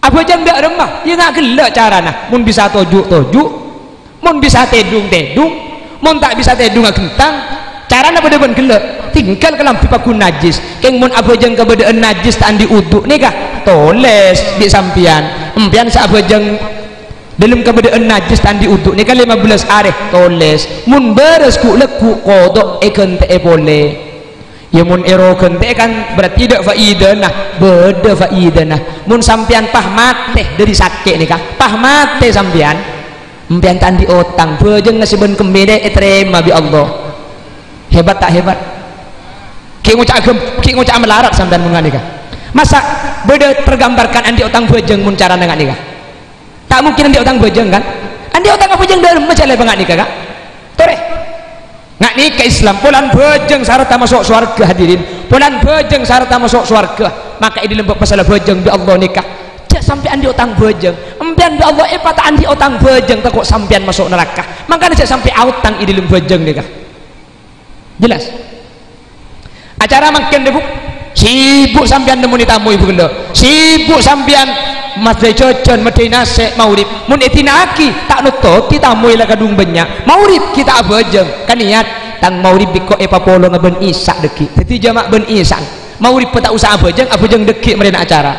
apa jeng dak remah ya ngak gelak carana mun bisa tojuk mun bisa tedung mun tak bisa tedung gentang carana bedeban gelak tinggal kelampi pakun najis keng mun apa jeng kebedaan najis tak andi udu nikah toles di sampian empian sa apa jeng dalam keberadaan najis tandi uduk ni kan 15 hari toles mun beres ku leku kodok kente boleh ya mun ero kente kan berarti tidak faidah nah beda faidah nah mun sampian pah mate dari sakit ni kah pah mate sampian empian tandi otang bejeng ngasibun kembede terima bi Allah hebat tak hebat ki ngucak melarat sampean mengani kah masa beda tergambarkan andi otang bejeng mun cara dengan nikah tak mungkin andi otang bejeng kan andi otang bejeng dari macam apa ngak nikah kak tore ngak nikah Islam pulan bejeng syarat masuk surga hadirin pulan bejeng syarat masuk surga maka ini lembab masalah bejeng bi Allah nikah cek sampai andi otang bejeng empian bi Allah tak andi otang bejeng tak kok sampian masuk neraka makanya cek sampai otang ini lembab bejeng nikah jelas acara makin debuk sibuk sampian nemu tamu ibu gelo sibuk sampian masjid cojon medina sek maurib mun etinaki tak nutot kita muila kadung banyak maurib kita abajeng kan niat tang maurib biko polo ngaben isak deki jadi jamak ben isak maurib tak usah abajeng deki merena acara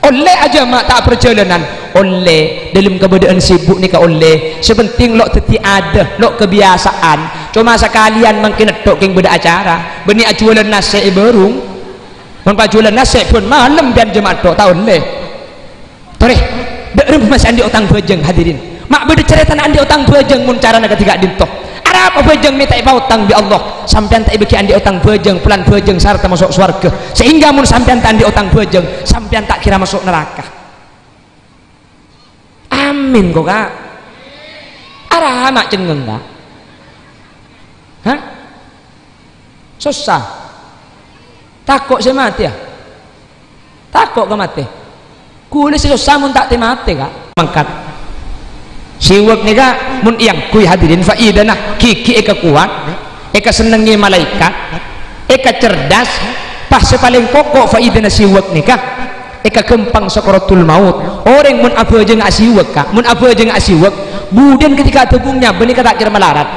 oleh aja mak tak perjalanan oleh dalam keberadaan sibuk ni ka oleh sepenting lok teti ada lok kebiasaan cuma sekalian mungkin tok keng beda acara beni ajualan nasi berung mun pajualan nasi pun malam dan jemaat tok tahun leh toreh dak mas andi otang bejeng hadirin mak beda cerita andi otang bejeng mun carana ketiga dintoh ada apa bejeng minta utang bi Allah sampean tak beki andi otang bejeng pelan bejeng sarta masuk surga sehingga mun sampean tak andi otang bejeng sampean tak kira masuk neraka amin kok kak arah mak cengeng kak hah susah takut saya mati ya takut ke mati kulis itu samun tak temate kak mangkat siwak ni kak mun yang kui hadirin faidana kiki eka kuat eka senengi malaikat eka cerdas pas paling pokok faidana siwak ni kak eka kempang sakaratul maut orang mun apa aja ngak siwak kak mun apa aja ngak siwak budan ketika tebungnya benih kata kira melarat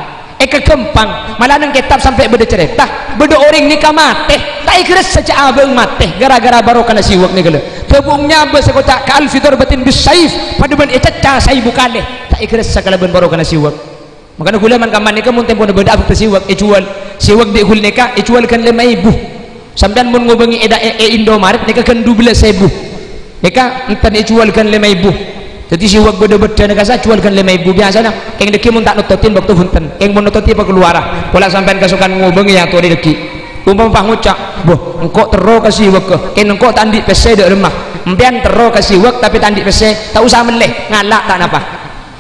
kegempang malah nang kitab sampai beda cerita beda orang nikah mati tak ikhlas saja abang mati gara-gara barokah siwak ni gala tebungnya besekota kal fitur batin bisaif pada ben ececah sai bukale tak ikhlas sakala ben barokah siwak makanya gula man kaman nikah mun tempo beda apa siwak jual siwak di gul nikah jual kan 5.000 sampean mun ngobengi Indomaret nikah kan 12.000 nikah entan jual kan 5.000 jadi siwak beda-beda nak saya jualkan 5.000 biasanya keng deki mun tak nututin waktu hunten keng mun nututi apa keluar pola sampean kasukan ngobengi yang tuh deki umpam pah ngucak boh engkau tero kasih siwak ke keng engkau tandi pese dek remah empian tero kasih siwak tapi tandi pese tak usah meleh ngalak tak napa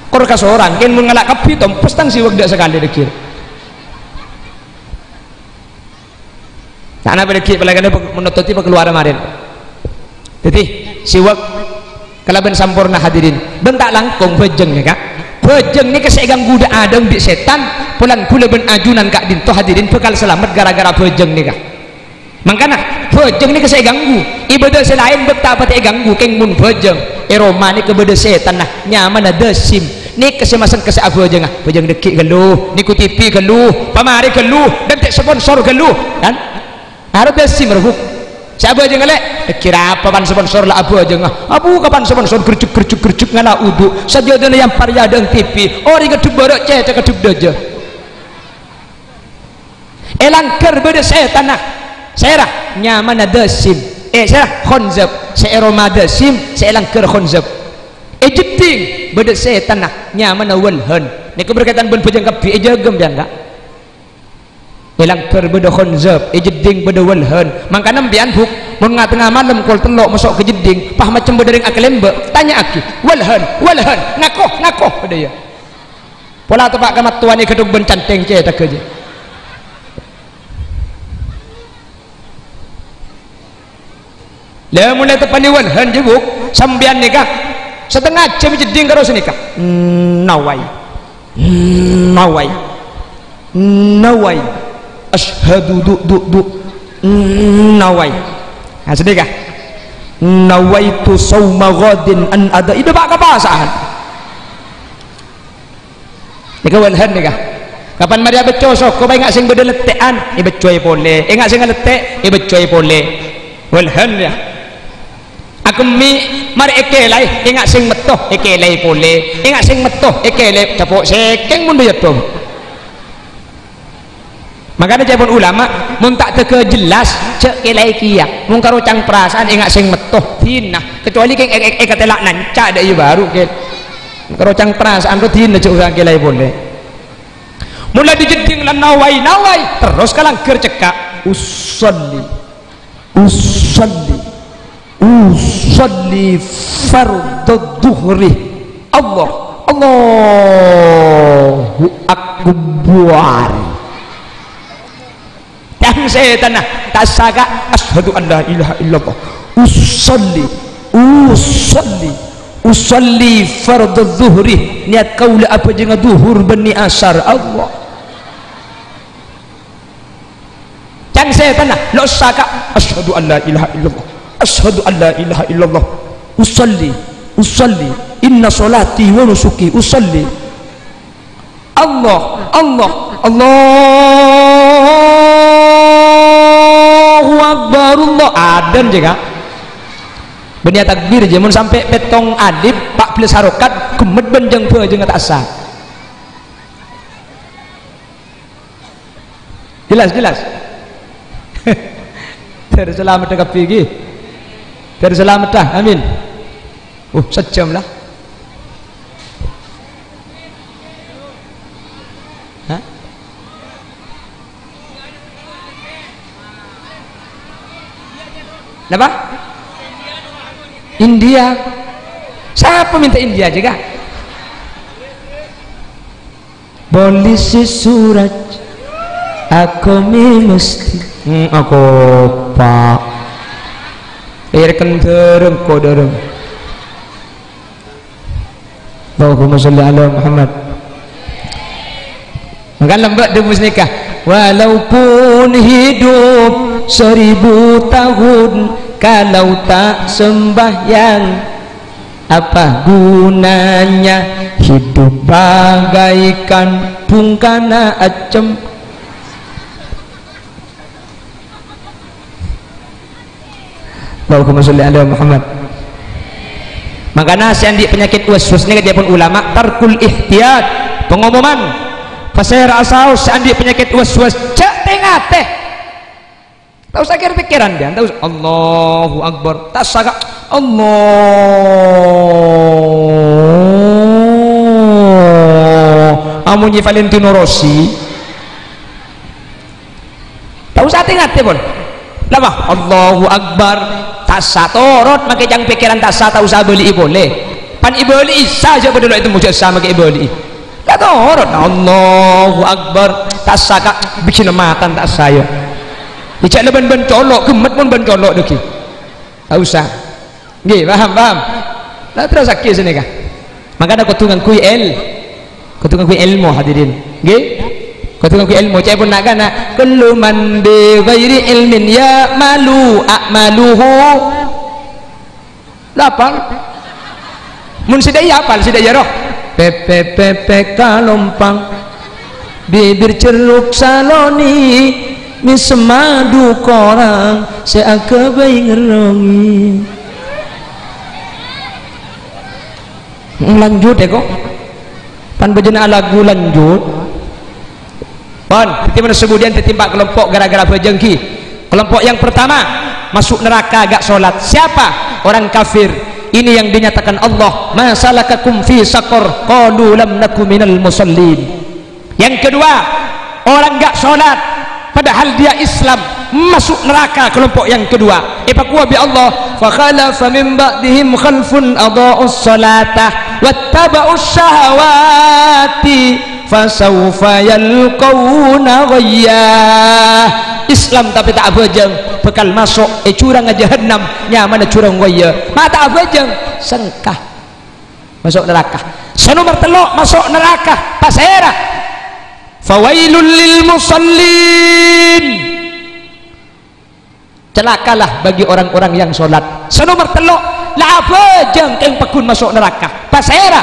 kor kasorang keng mun ngalak kapi tom pestang siwak dek sekali deki tak napa deki pelagane menututi apa keluar kemarin jadi siwak kalau ben sampurna hadirin bentak langkung bejeng ya kak bejeng ni kesek ganggu dah ada di setan pulang pula ben ajunan kak dinto hadirin bekal selamat gara-gara bejeng ni kak makanya bejeng ni kesek ganggu ibadah selain betapa tak ganggu keng mun bejeng Roma ni kebedah setan nah nyaman ada sim ni kesemasan kesek bejeng ah bejeng dekik geluh ni ku TV geluh pamari geluh dan tak sponsor geluh kan harus ada sim rebuk siapa aja ngelak kira apa pan sponsor lah abu aja ngah abu kapan sponsor gercuk ngala udu saja dana yang parya deng TV ori kedup borok cecek kedup dojo elangker beda setan nah serah nyaman ada sim serah khonzab seeroma ada sim seelangker khonzab jeding beda setan nah nyaman walhan ni keberkaitan ben bejeng kapi jagem dia enggak elangker beda khonzab jeding beda walhan makanya bian buk mun tengah malam kol telok masuk ke jeding pah macam berdering akelembe tanya aki walhan ngakoh pada ya pola tepak kamat tuan ni keduk ben canteng ce tak kerja lah mulai tepani walhan je buk sambian nikah setengah jam jeding karo senikah nawai ashhadu du nawai nah sedekah nawaitu sawma ghadin an ada itu pak kepasan nikah walhan nikah kapan maria becosok kau ingat sing beda letekan becoy pole ingat sing letek becoy pole walhan ya aku mi mari ekelai ingat sing metoh ekelai pole ingat sing metoh ekelai capok sekeng mun dia tu makanya jabun ulama mun tak teke jelas cek kelai kiyak mun karo cang perasaan ingat sing metoh tinah kecuali keng katelak nanca dak ieu baru ke karo cang perasaan tu tinah cek urang kelai boleh mulai dijeding lan nawai terus kalangker cekak usolli fardhu dhuhri Allahu akbar yang setan nah tak saka asyhadu an la ilaha illallah usolli fardhu dhuhri niat kaula apa jeung duhur bani asar Allah yang setan nah lo saka asyhadu an la ilaha illallah usolli inna salati wa nusuki usolli Allahu Akbar Allah adan juga benia takbir jamun sampai petong alif 14 harokat kemet benjeng pe jeung tak sah jelas terselamat dekat pergi terselamat dah amin sejam lah apa? India siapa minta India juga polisi surat aku mesti aku pak kendereng kodereng Allahumma sholli ala Muhammad maka lembak demus nikah walaupun hidup 1000 tahun kalau tak sembahyang apa gunanya hidup bagaikan bungkana acem. Allahumma sholli ala Muhammad. Makanya seandi penyakit waswas ini dia pun ulama tarkul ihtiyat, pengumuman pasir asal seandi penyakit waswas cak tengah teh tahu sakit pikiran dia tahu Allahu Akbar tak sagak Allah amunyi Valentino Rossi tahu sakit tengah teh pun lama Allahu Akbar tasa torot makai jang pikiran tasa tak usah beli boleh pan iboli saja pada itu mujasa makai iboli tak torot Allahu Akbar tasa kak bikin matan tak saya dicak leban ban colok gemet pun ban colok deki tak usah nggih paham tak terus sakit sini kah makanya kau tunggang kui ilmu hadirin nggih kau tunggang kui ilmu cai pun nak kana kullu man bi ghairi ilmin ya malu a'maluhu lapang mun sidaya apal sidaya roh pepe pepe kalompang bibir ceruk saloni misemadu korang seakabai ngerongi lanjut kok pan bejana lagu lanjut pon kemudian kemudian tertimpa kelompok gara-gara berjengki. Kelompok yang pertama masuk neraka agak sholat. Siapa? Orang kafir. Ini yang dinyatakan Allah ma salakakum fi saqar qalu lam naku minal musallin. Yang kedua orang gak sholat padahal dia Islam masuk neraka. Kelompok yang kedua ipakwa bi Allah fa khalafa min ba'dihim khalfun adaa'us salata wattaba'us syahawati fasawfa yalqawna ghayya. Islam tapi tak abajang bekal masuk curang jahannam nyaman curang ghayya mata abajang sengkah masuk neraka. Nomor telok masuk neraka pasera fawailul lil musallin, celakalah bagi orang-orang yang sholat. Nomor telok la abajang yang pekun masuk neraka pasera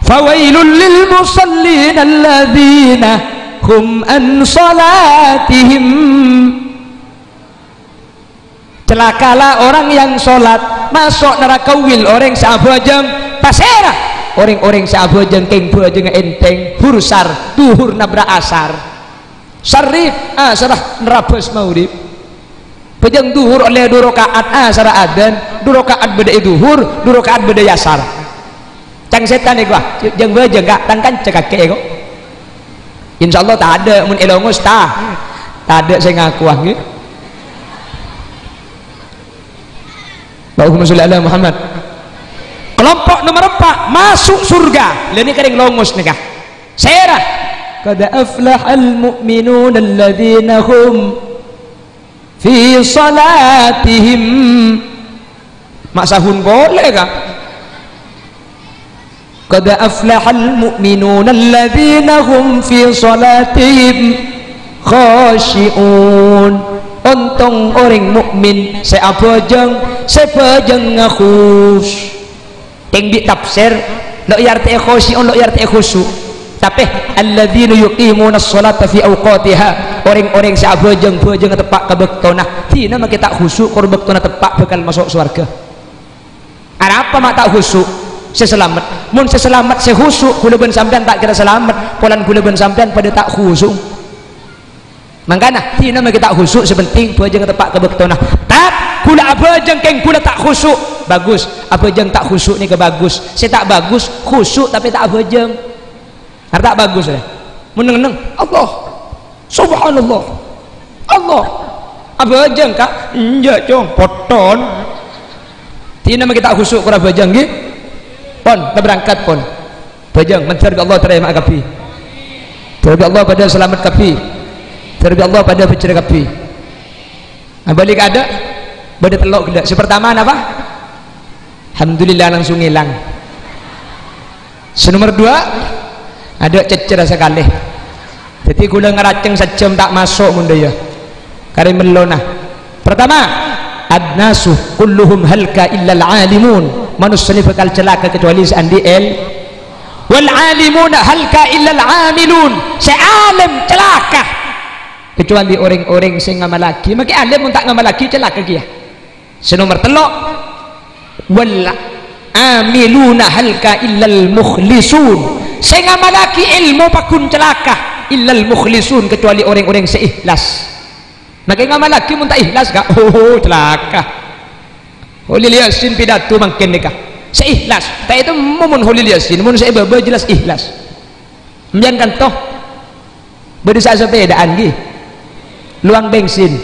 fawailul lil musallin alladzina hum an salatihim, celakalah orang yang sholat masuk neraka wil orang sabajang pasera orang-orang sabajang keng bajang enteng bursar duhur nabra asar syarif asarah nerabas maurib bajang duhur oleh 2 rakaat asar adan 2 rakaat beda duhur 2 rakaat beda yasar cang setan nih gua jeng bajeng gak tangkan cekake kok insyaallah tak ada mun elongus tak ada saya ngaku gitu. Allahumma sholli ala Muhammad. Kelompok nomor 4 masuk surga. Ini kering longus nih kah serah qad aflahal mu'minun alladzina hum fi salatihim maksahun boleh kah qad aflahal mu'minun alladzina hum fi salatihim khashi'un. Untung orang mukmin seabajang ngakhus tinggi tafsir lo yarti khashi'un lo yarti khusyuk tapi alladzina yuqimuna sholata fi awqatiha orang-orang seabajang tepak kabektona tina mah kita khusyuk kur bektona tepak bakal masuk surga. Apa mak tak khusyuk seselamat mun seselamat sehusuk kula ben sampean tak kira selamat polan kula ben sampean pada tak khusuk mangkana tina mah kita khusuk sepenting bajang tepak kabektona tak kula abajang keng kula tak khusuk bagus abajang tak khusuk ni ke bagus saya tak bagus khusuk tapi tak abajang tak bagus lah meneng-neng Allah subhanallah Allah abajang kak enggak cong poton tina mah kita khusuk kura abajang nggih pon kita berangkat pon bajang menterbi Allah terima kapi terbi Allah pada selamat kapi terbi Allah pada bercerah kapi balik ada pada telok tidak sepertama apa alhamdulillah langsung hilang. Nomor 2 ada cecer sekali jadi gula ngeraceng sejam tak masuk bunda ya kari melona. Pertama adnasu kulluhum halka illal alimun, manusia ini bakal celaka kecuali seandi wal alimuna halka illal amilun, sealim celaka kecuali orang-orang sing ngamalaki. Maki alim mun tak ngamalaki celaka dia. Senomor telok wal amiluna halka illal mukhlisun, sing ngamalaki ilmu pakun celaka illal mukhlisun, kecuali orang-orang seikhlas. Maka ngamalaki mun tak ikhlas gak celaka. Holil yasin pidato mangken nikah seikhlas tak itu mun holil yasin mun saya baba jelas ikhlas mbian kan toh berdesa sepedaan gi luang bensin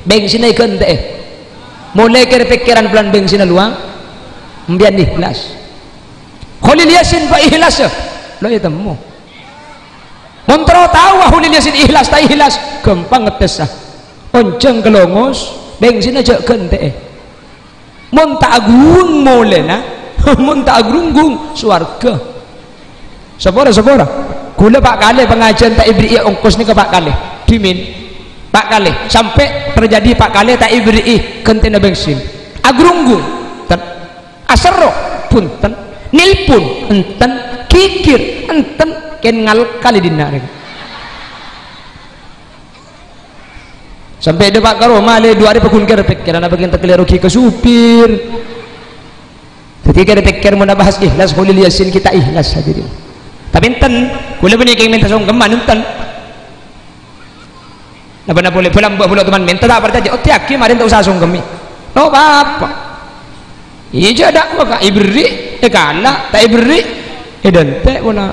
ay kente mulai ke pikiran bulan bensin luang mbian ikhlas holil yasin pa ikhlas lo ya temu mun tahu holil yasin ikhlas tak ikhlas gampang ngetes onceng kelongos bensin aja kente mun tak agung molena mun tak agrunggung swarga sepora kula pak kali pengajian tak ibri ongkos ni ke pak kali dimin pak kali sampai terjadi pak kali tak ibri kentena bensin agrunggung ten asero punten nilpun enten kikir enten ken ngal kali dina sampai dia pak karo male 2 hari pekun kira pikiran apa kita keliru ke supir ketika dia pikir mau bahas ikhlas holil yasin kita ikhlas hadirin tapi enten kula bani keng minta songkeman enten napa boleh pulang buat teman minta tak percaya oh tiaki marin tak usah songkemi oh apa iya ada maka ibri kalah tak ibri dente puna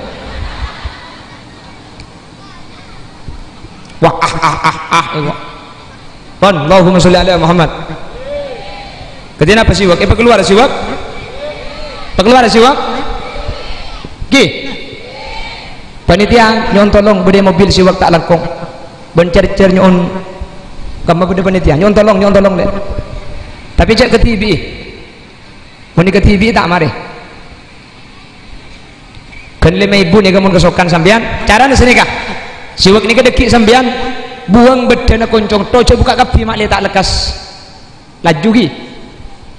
wah Allahumma sholli ala Muhammad. Ketika apa siwak? Keluar siwak? Keluar siwak? Ki. Panitia nyon tolong bude mobil siwak tak langkong. Ben cer-cer nyon kamu bude panitia nyon tolong le. Tapi cek ke TV. Mun ke TV tak mari. Kan lima ibu ni kamu kesokan sampean. Cara ni sini kah? Siwak ni kedekik sampean. Buang bedana koncong tojo buka kapi mak tak lekas laju gi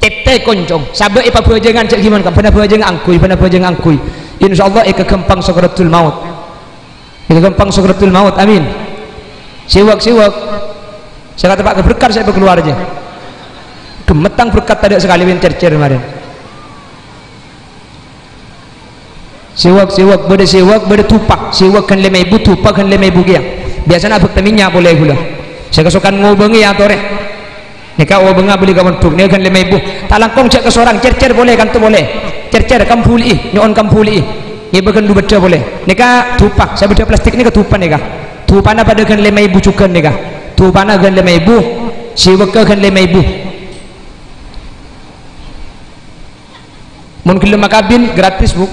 tete koncong sabar ipa buajangan cek gimana kan pernah buajangan angkui insyaallah eka kempang sakratul maut amin siwak saya kata pak berkat saya keluar aja gemetang berkat tadi sekali cer kemarin siwak berde tupak siwak kan 5.000 tupak kan 5.000 giang biasanya abek teminya boleh gula saya kesukaan ngobengi ya tore nika ngobenga beli kawan tuk nika kan 5.000 tak langkong cek ke seorang cer boleh kan tu boleh cer kampuli nyon kampuli ini bahkan dua beda boleh nika tupak saya beda plastik nika tupan nika tupana pada kan 5.000 cukan nika tupana kan 5.000 siwak kan 5.000 mungkin lemah kabin gratis bu